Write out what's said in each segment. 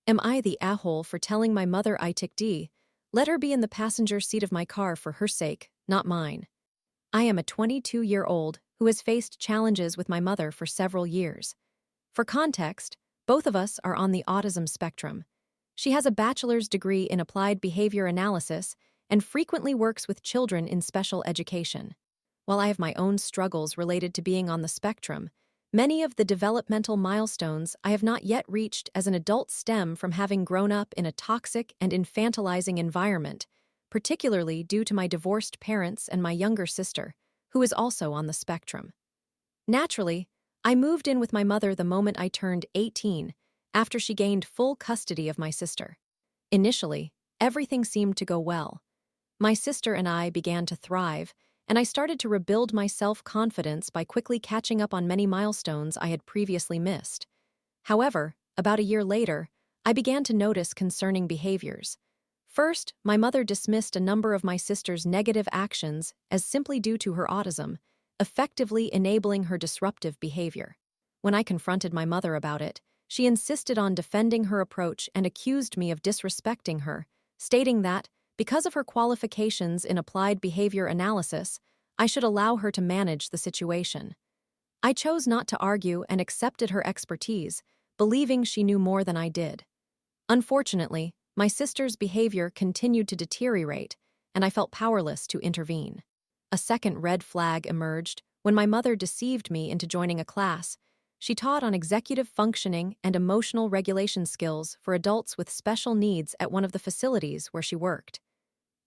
Am I the Ahole for telling my mother I tick D? Let her be in the passenger seat of my car for her sake, not mine. I am a 22-year-old who has faced challenges with my mother for several years. For context, both of us are on the autism spectrum. She has a bachelor's degree in applied behavior analysis and frequently works with children in special education. While I have my own struggles related to being on the spectrum, many of the developmental milestones I have not yet reached as an adult stem from having grown up in a toxic and infantilizing environment, particularly due to my divorced parents and my younger sister, who is also on the spectrum. Naturally, I moved in with my mother the moment I turned 18, after she gained full custody of my sister. Initially, everything seemed to go well. My sister and I began to thrive, and I started to rebuild my self-confidence by quickly catching up on many milestones I had previously missed. However, about a year later, I began to notice concerning behaviors. First, my mother dismissed a number of my sister's negative actions as simply due to her autism, effectively enabling her disruptive behavior. When I confronted my mother about it, she insisted on defending her approach and accused me of disrespecting her, stating that, because of her qualifications in applied behavior analysis, I should allow her to manage the situation. I chose not to argue and accepted her expertise, believing she knew more than I did. Unfortunately, my sister's behavior continued to deteriorate, and I felt powerless to intervene. A second red flag emerged when my mother deceived me into joining a class. She taught on executive functioning and emotional regulation skills for adults with special needs at one of the facilities where she worked.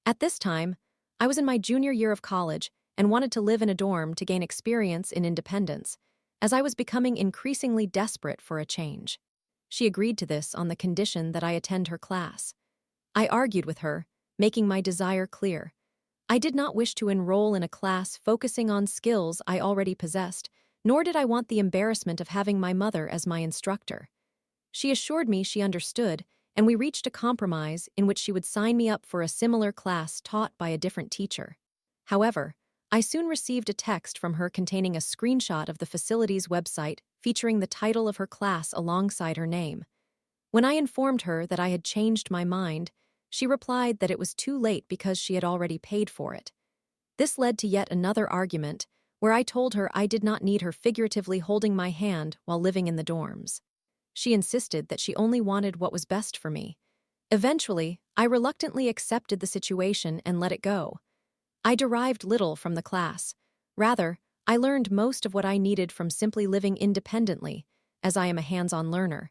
At this time, I was in my junior year of college and wanted to live in a dorm to gain experience in independence, as I was becoming increasingly desperate for a change. She agreed to this on the condition that I attend her class. I argued with her, making my desire clear. I did not wish to enroll in a class focusing on skills I already possessed, nor did I want the embarrassment of having my mother as my instructor. She assured me she understood, and we reached a compromise in which she would sign me up for a similar class taught by a different teacher. However, I soon received a text from her containing a screenshot of the facility's website featuring the title of her class alongside her name. When I informed her that I had changed my mind, she replied that it was too late because she had already paid for it. This led to yet another argument, where I told her I did not need her figuratively holding my hand while living in the dorms. She insisted that she only wanted what was best for me. Eventually, I reluctantly accepted the situation and let it go. I derived little from the class. Rather, I learned most of what I needed from simply living independently, as I am a hands-on learner.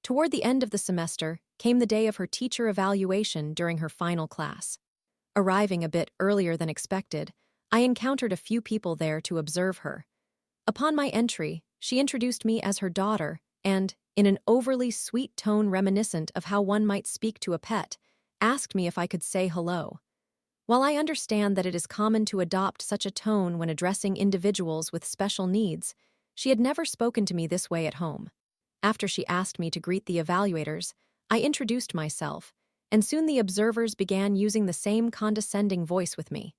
Toward the end of the semester came the day of her teacher evaluation during her final class. Arriving a bit earlier than expected, I encountered a few people there to observe her. Upon my entry, she introduced me as her daughter and, in an overly sweet tone reminiscent of how one might speak to a pet, asked me if I could say hello. While I understand that it is common to adopt such a tone when addressing individuals with special needs, she had never spoken to me this way at home. After she asked me to greet the evaluators, I introduced myself, and soon the observers began using the same condescending voice with me.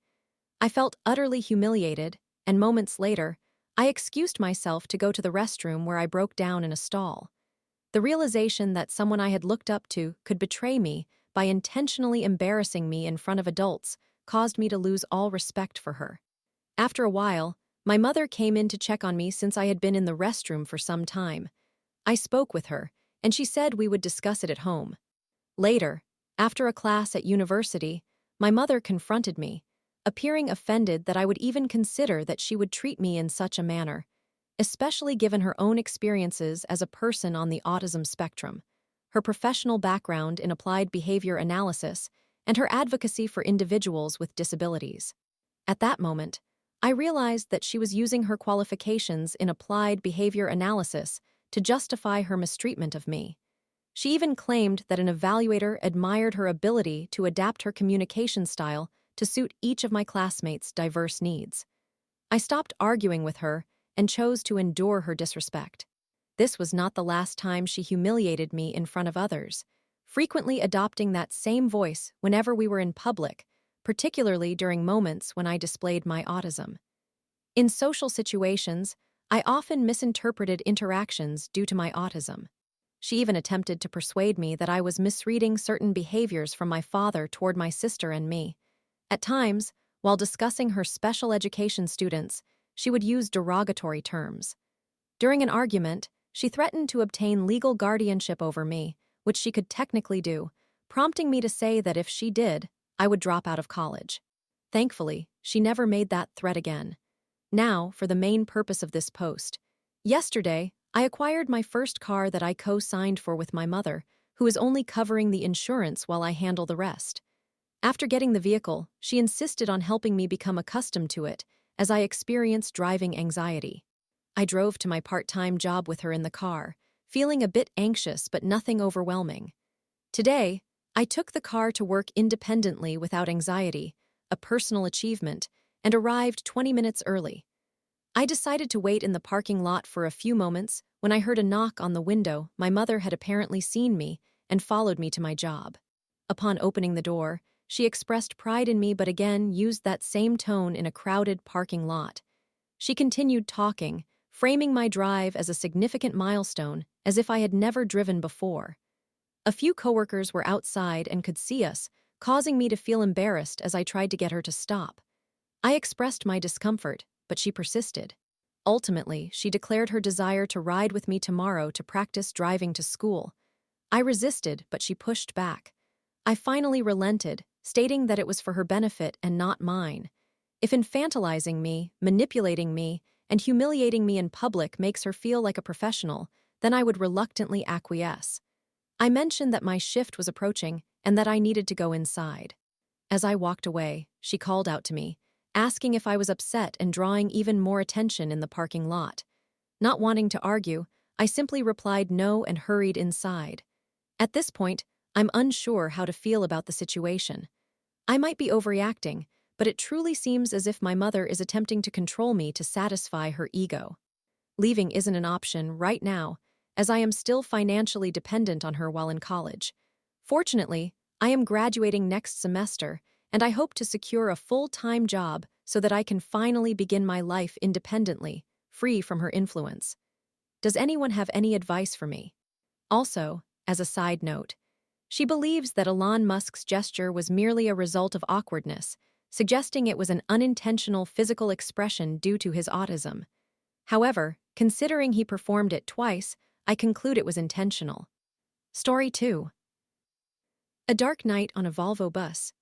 I felt utterly humiliated, and moments later, I excused myself to go to the restroom where I broke down in a stall. The realization that someone I had looked up to could betray me by intentionally embarrassing me in front of adults caused me to lose all respect for her. After a while, my mother came in to check on me since I had been in the restroom for some time. I spoke with her, and she said we would discuss it at home. Later, after a class at university, my mother confronted me, appearing offended that I would even consider that she would treat me in such a manner, especially given her own experiences as a person on the autism spectrum, her professional background in applied behavior analysis, and her advocacy for individuals with disabilities. At that moment, I realized that she was using her qualifications in applied behavior analysis to justify her mistreatment of me. She even claimed that an evaluator admired her ability to adapt her communication style to suit each of my classmates' diverse needs. I stopped arguing with her and chose to endure her disrespect. This was not the last time she humiliated me in front of others, frequently adopting that same voice whenever we were in public, particularly during moments when I displayed my autism. In social situations, I often misinterpreted interactions due to my autism. She even attempted to persuade me that I was misreading certain behaviors from my father toward my sister and me. At times, while discussing her special education students, she would use derogatory terms. During an argument, she threatened to obtain legal guardianship over me, which she could technically do, prompting me to say that if she did, I would drop out of college. Thankfully, she never made that threat again. Now, for the main purpose of this post. Yesterday, I acquired my first car that I co-signed for with my mother, who is only covering the insurance while I handle the rest. After getting the vehicle, she insisted on helping me become accustomed to it, as I experienced driving anxiety. I drove to my part-time job with her in the car, feeling a bit anxious but nothing overwhelming. Today, I took the car to work independently without anxiety, a personal achievement, and arrived 20 minutes early. I decided to wait in the parking lot for a few moments when I heard a knock on the window. My mother had apparently seen me and followed me to my job. Upon opening the door, she expressed pride in me but again used that same tone in a crowded parking lot. She continued talking, framing my drive as a significant milestone, as if I had never driven before. A few coworkers were outside and could see us, causing me to feel embarrassed as I tried to get her to stop. I expressed my discomfort, but she persisted. Ultimately, she declared her desire to ride with me tomorrow to practice driving to school. I resisted, but she pushed back. I finally relented, stating that it was for her benefit and not mine. If infantilizing me, manipulating me, and humiliating me in public makes her feel like a professional, then I would reluctantly acquiesce. I mentioned that my shift was approaching and that I needed to go inside. As I walked away, she called out to me, asking if I was upset and drawing even more attention in the parking lot. Not wanting to argue, I simply replied no and hurried inside. At this point, I'm unsure how to feel about the situation. I might be overreacting, but it truly seems as if my mother is attempting to control me to satisfy her ego. Leaving isn't an option right now, as I am still financially dependent on her while in college. Fortunately, I am graduating next semester, and I hope to secure a full-time job so that I can finally begin my life independently, free from her influence. Does anyone have any advice for me? Also, as a side note, she believes that Elon Musk's gesture was merely a result of awkwardness, suggesting it was an unintentional physical expression due to his autism. However, considering he performed it twice, I conclude it was intentional. Story 2. A dark night on a Volvo bus.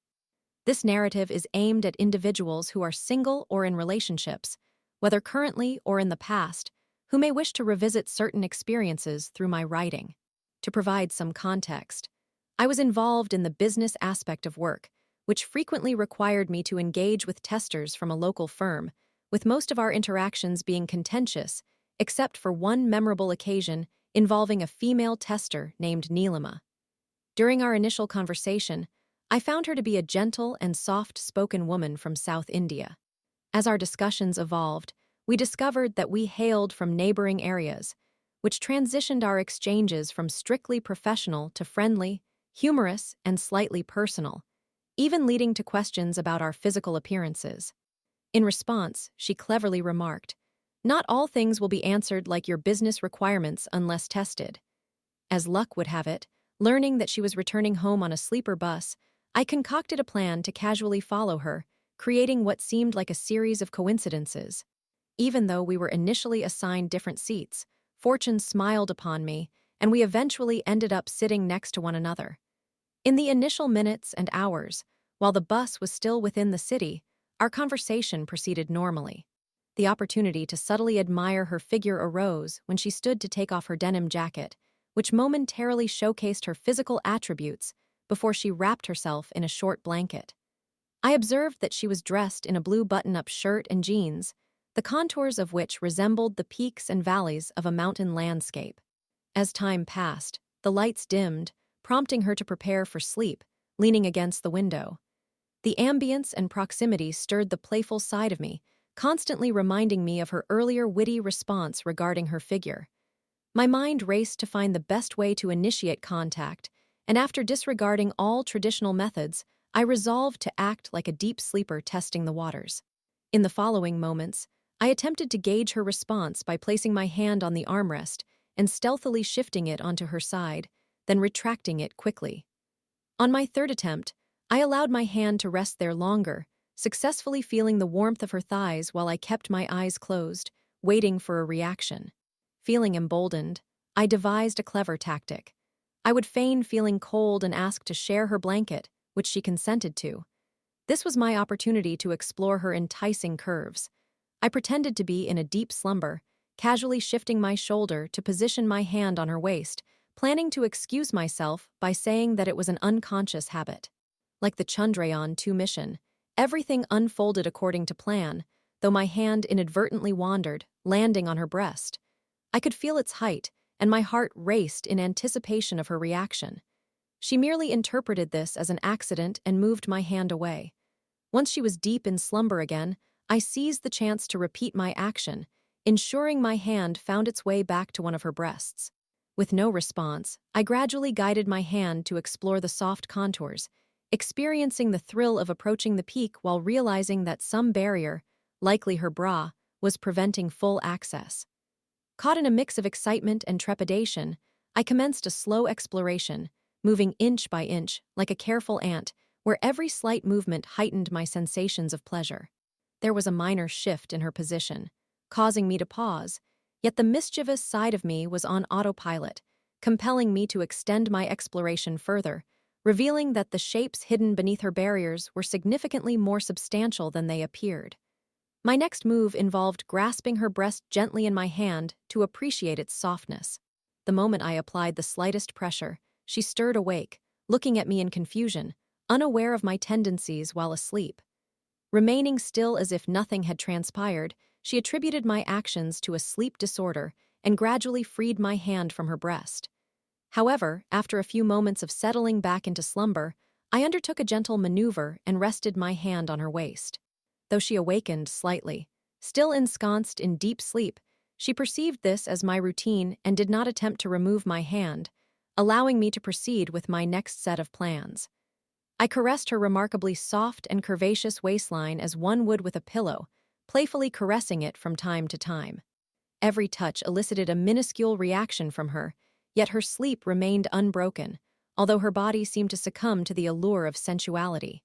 This narrative is aimed at individuals who are single or in relationships, whether currently or in the past, who may wish to revisit certain experiences through my writing. To provide some context, I was involved in the business aspect of work, which frequently required me to engage with testers from a local firm, with most of our interactions being contentious, except for one memorable occasion involving a female tester named Neelima. During our initial conversation, I found her to be a gentle and soft-spoken woman from South India. As our discussions evolved, we discovered that we hailed from neighboring areas, which transitioned our exchanges from strictly professional to friendly, humorous, and slightly personal, even leading to questions about our physical appearances. In response, she cleverly remarked, "Not all things will be answered like your business requirements unless tested." As luck would have it, learning that she was returning home on a sleeper bus, I concocted a plan to casually follow her, creating what seemed like a series of coincidences. Even though we were initially assigned different seats, fortune smiled upon me, and we eventually ended up sitting next to one another. In the initial minutes and hours, while the bus was still within the city, our conversation proceeded normally. The opportunity to subtly admire her figure arose when she stood to take off her denim jacket, which momentarily showcased her physical attributes before she wrapped herself in a short blanket. I observed that she was dressed in a blue button-up shirt and jeans, the contours of which resembled the peaks and valleys of a mountain landscape. As time passed, the lights dimmed, prompting her to prepare for sleep, leaning against the window. The ambience and proximity stirred the playful side of me, constantly reminding me of her earlier witty response regarding her figure. My mind raced to find the best way to initiate contact, and after disregarding all traditional methods, I resolved to act like a deep sleeper testing the waters. In the following moments, I attempted to gauge her response by placing my hand on the armrest and stealthily shifting it onto her side, then retracting it quickly. On my third attempt, I allowed my hand to rest there longer, successfully feeling the warmth of her thighs while I kept my eyes closed, waiting for a reaction. Feeling emboldened, I devised a clever tactic. I would feign feeling cold and ask to share her blanket, which she consented to. This was my opportunity to explore her enticing curves. I pretended to be in a deep slumber, casually shifting my shoulder to position my hand on her waist, planning to excuse myself by saying that it was an unconscious habit. Like the Chandrayaan 2 mission, everything unfolded according to plan, though my hand inadvertently wandered, landing on her breast. I could feel its height, and my heart raced in anticipation of her reaction. She merely interpreted this as an accident and moved my hand away. Once she was deep in slumber again, I seized the chance to repeat my action, ensuring my hand found its way back to one of her breasts. With no response, I gradually guided my hand to explore the soft contours, experiencing the thrill of approaching the peak while realizing that some barrier, likely her bra, was preventing full access. Caught in a mix of excitement and trepidation, I commenced a slow exploration, moving inch by inch, like a careful ant, where every slight movement heightened my sensations of pleasure. There was a minor shift in her position, causing me to pause, yet the mischievous side of me was on autopilot, compelling me to extend my exploration further, revealing that the shapes hidden beneath her barriers were significantly more substantial than they appeared. My next move involved grasping her breast gently in my hand to appreciate its softness. The moment I applied the slightest pressure, she stirred awake, looking at me in confusion, unaware of my tendencies while asleep. Remaining still as if nothing had transpired, she attributed my actions to a sleep disorder and gradually freed my hand from her breast. However, after a few moments of settling back into slumber, I undertook a gentle maneuver and rested my hand on her waist. Though she awakened slightly, still ensconced in deep sleep, she perceived this as my routine and did not attempt to remove my hand, allowing me to proceed with my next set of plans. I caressed her remarkably soft and curvaceous waistline as one would with a pillow, playfully caressing it from time to time. Every touch elicited a minuscule reaction from her, yet her sleep remained unbroken, although her body seemed to succumb to the allure of sensuality.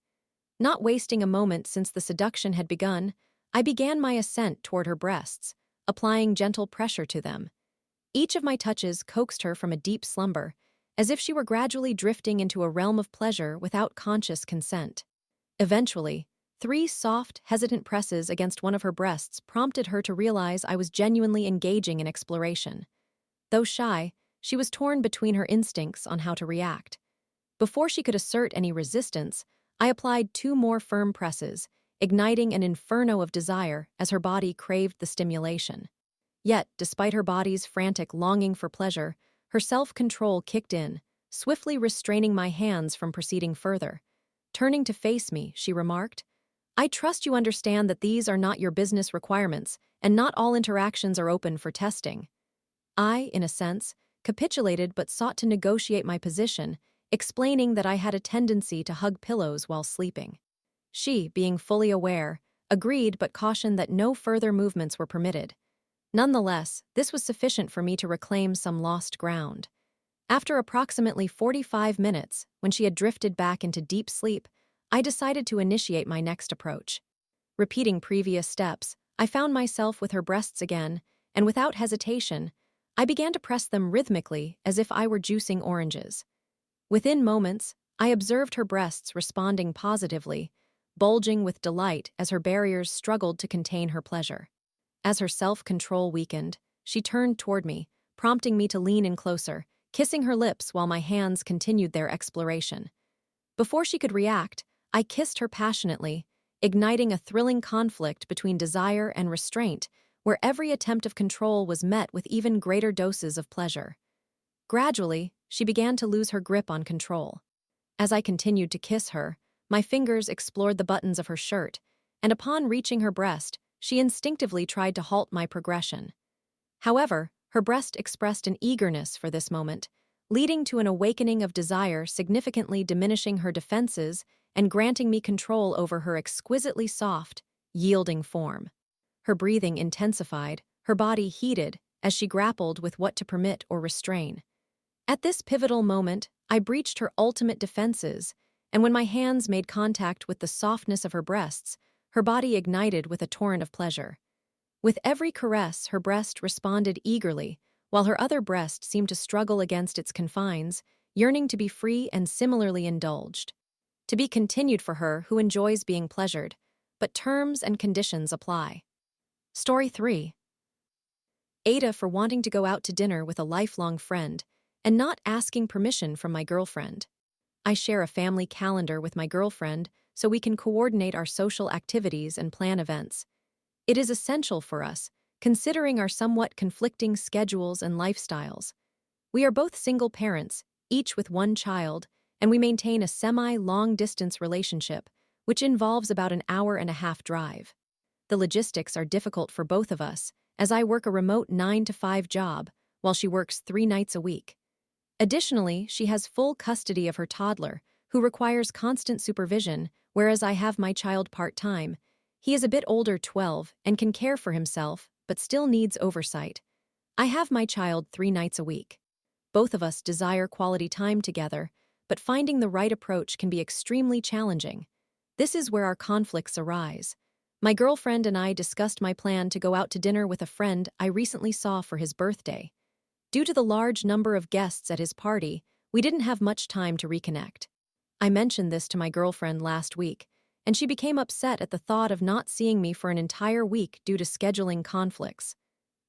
Not wasting a moment since the seduction had begun, I began my ascent toward her breasts, applying gentle pressure to them. Each of my touches coaxed her from a deep slumber, as if she were gradually drifting into a realm of pleasure without conscious consent. Eventually, 3 soft, hesitant presses against one of her breasts prompted her to realize I was genuinely engaging in exploration. Though shy, she was torn between her instincts on how to react. Before she could assert any resistance, I applied 2 more firm presses, igniting an inferno of desire as her body craved the stimulation. Yet, despite her body's frantic longing for pleasure, her self-control kicked in, swiftly restraining my hands from proceeding further. Turning to face me, she remarked, "I trust you understand that these are not your business requirements, and not all interactions are open for testing." I, in a sense, capitulated but sought to negotiate my position, explaining that I had a tendency to hug pillows while sleeping. She, being fully aware, agreed but cautioned that no further movements were permitted. Nonetheless, this was sufficient for me to reclaim some lost ground. After approximately 45 minutes, when she had drifted back into deep sleep, I decided to initiate my next approach. Repeating previous steps, I found myself with her breasts again, and without hesitation, I began to press them rhythmically as if I were juicing oranges. Within moments, I observed her breasts responding positively, bulging with delight as her barriers struggled to contain her pleasure. As her self-control weakened, she turned toward me, prompting me to lean in closer, kissing her lips while my hands continued their exploration. Before she could react, I kissed her passionately, igniting a thrilling conflict between desire and restraint, where every attempt of control was met with even greater doses of pleasure. Gradually, she began to lose her grip on control. As I continued to kiss her, my fingers explored the buttons of her shirt, and upon reaching her breast, she instinctively tried to halt my progression. However, her breast expressed an eagerness for this moment, leading to an awakening of desire significantly diminishing her defenses and granting me control over her exquisitely soft, yielding form. Her breathing intensified, her body heated, as she grappled with what to permit or restrain. At this pivotal moment, I breached her ultimate defenses, and when my hands made contact with the softness of her breasts, her body ignited with a torrent of pleasure. With every caress, her breast responded eagerly, while her other breast seemed to struggle against its confines, yearning to be free and similarly indulged. To be continued for her who enjoys being pleasured, but terms and conditions apply. Story 3. Aita for wanting to go out to dinner with a lifelong friend and not asking permission from my girlfriend. I share a family calendar with my girlfriend so we can coordinate our social activities and plan events. It is essential for us, considering our somewhat conflicting schedules and lifestyles. We are both single parents, each with one child, and we maintain a semi-long-distance relationship, which involves about an hour-and-a-half drive. The logistics are difficult for both of us, as I work a remote 9-to-5 job, while she works 3 nights a week. Additionally, she has full custody of her toddler, who requires constant supervision, whereas I have my child part-time. He is a bit older, 12, and can care for himself, but still needs oversight. I have my child 3 nights a week. Both of us desire quality time together, but finding the right approach can be extremely challenging. This is where our conflicts arise. My girlfriend and I discussed my plan to go out to dinner with a friend I recently saw for his birthday. Due to the large number of guests at his party, we didn't have much time to reconnect. I mentioned this to my girlfriend last week, and she became upset at the thought of not seeing me for an entire week due to scheduling conflicts.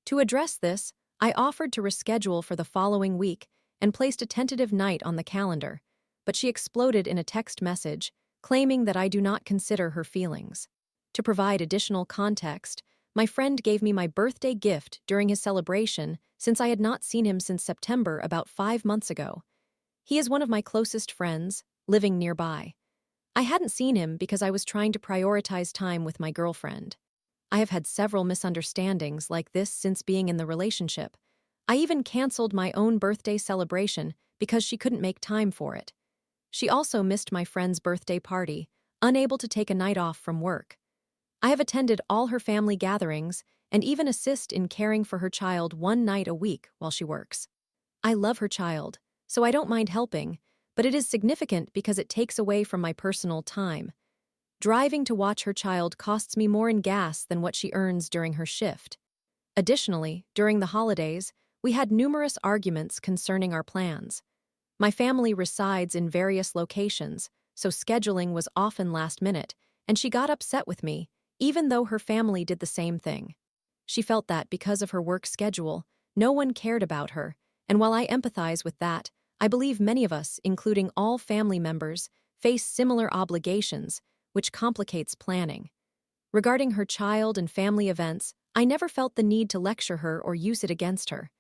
To address this, I offered to reschedule for the following week and placed a tentative night on the calendar, but she exploded in a text message, claiming that I do not consider her feelings. To provide additional context, my friend gave me my birthday gift during his celebration since I had not seen him since September about 5 months ago. He is one of my closest friends, living nearby. I hadn't seen him because I was trying to prioritize time with my girlfriend. I have had several misunderstandings like this since being in the relationship. I even canceled my own birthday celebration because she couldn't make time for it. She also missed my friend's birthday party, unable to take a night off from work. I have attended all her family gatherings and even assist in caring for her child 1 night a week while she works. I love her child, so I don't mind helping, but it is significant because it takes away from my personal time. Driving to watch her child costs me more in gas than what she earns during her shift. Additionally, during the holidays, we had numerous arguments concerning our plans. My family resides in various locations, so scheduling was often last minute, and she got upset with me, even though her family did the same thing. She felt that because of her work schedule, no one cared about her, and while I empathize with that, I believe many of us, including all family members, face similar obligations, which complicates planning. Regarding her child and family events, I never felt the need to lecture her or use it against her.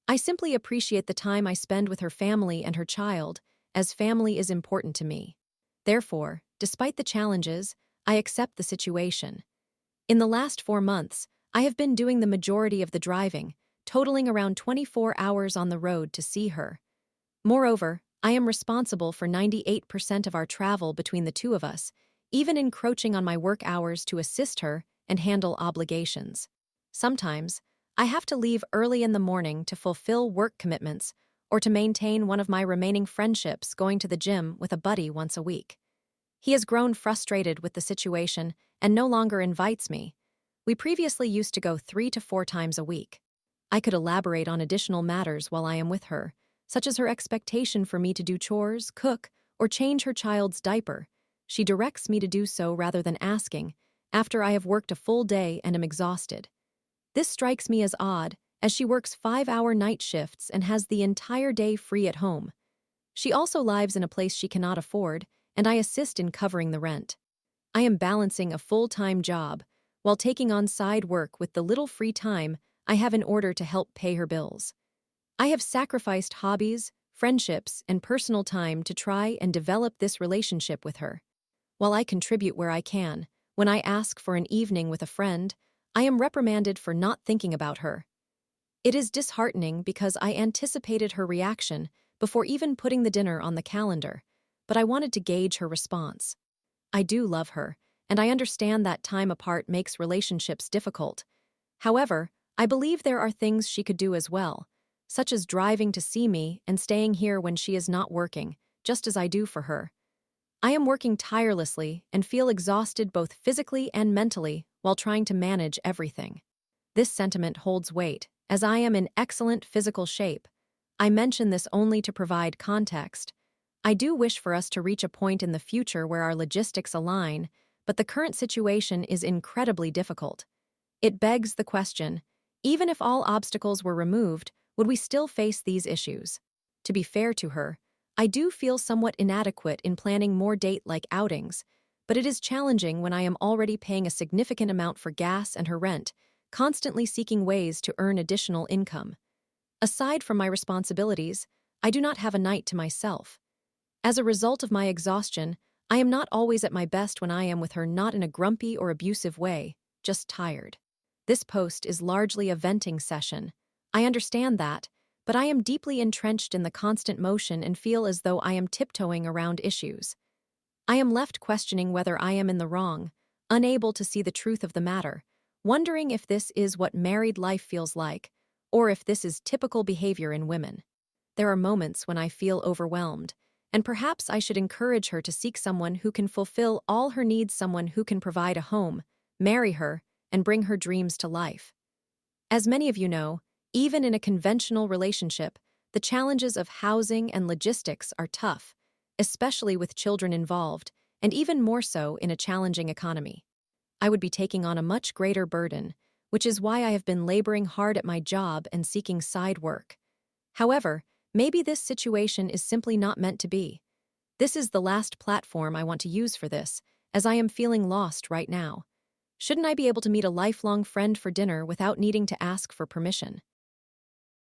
I simply appreciate the time I spend with her family and her child, as family is important to me. Therefore, despite the challenges, I accept the situation. In the last 4 months, I have been doing the majority of the driving, totaling around 24 hours on the road to see her. Moreover, I am responsible for 98% of our travel between the two of us, even encroaching on my work hours to assist her and handle obligations. Sometimes, I have to leave early in the morning to fulfill work commitments or to maintain one of my remaining friendships going to the gym with a buddy once a week. He has grown frustrated with the situation and no longer invites me. We previously used to go 3 to 4 times a week. I could elaborate on additional matters while I am with her, such as her expectation for me to do chores, cook, or change her child's diaper. She directs me to do so rather than asking, after I have worked a full day and am exhausted. This strikes me as odd, as she works 5-hour night shifts and has the entire day free at home. She also lives in a place she cannot afford, and I assist in covering the rent. I am balancing a full-time job while taking on side work with the little free time I have in order to help pay her bills. I have sacrificed hobbies, friendships, and personal time to try and develop this relationship with her. While I contribute where I can, when I ask for an evening with a friend, I am reprimanded for not thinking about her. It is disheartening because I anticipated her reaction before even putting the dinner on the calendar, but I wanted to gauge her response. I do love her, and I understand that time apart makes relationships difficult. However, I believe there are things she could do as well, such as driving to see me and staying here when she is not working, just as I do for her. I am working tirelessly and feel exhausted both physically and mentally while trying to manage everything. This sentiment holds weight, as I am in excellent physical shape. I mention this only to provide context. I do wish for us to reach a point in the future where our logistics align, but the current situation is incredibly difficult. It begs the question, even if all obstacles were removed, would we still face these issues? To be fair to her, I do feel somewhat inadequate in planning more date-like outings, but it is challenging when I am already paying a significant amount for gas and her rent, constantly seeking ways to earn additional income. Aside from my responsibilities, I do not have a night to myself. As a result of my exhaustion, I am not always at my best when I am with her, not in a grumpy or abusive way, just tired. This post is largely a venting session. I understand that, but I am deeply entrenched in the constant motion and feel as though I am tiptoeing around issues. I am left questioning whether I am in the wrong, unable to see the truth of the matter, wondering if this is what married life feels like, or if this is typical behavior in women. There are moments when I feel overwhelmed, and perhaps I should encourage her to seek someone who can fulfill all her needs, someone who can provide a home, marry her, and bring her dreams to life. As many of you know, even in a conventional relationship, the challenges of housing and logistics are tough, especially with children involved, and even more so in a challenging economy. I would be taking on a much greater burden, which is why I have been laboring hard at my job and seeking side work. However, maybe this situation is simply not meant to be. This is the last platform I want to use for this, as I am feeling lost right now. Shouldn't I be able to meet a lifelong friend for dinner without needing to ask for permission?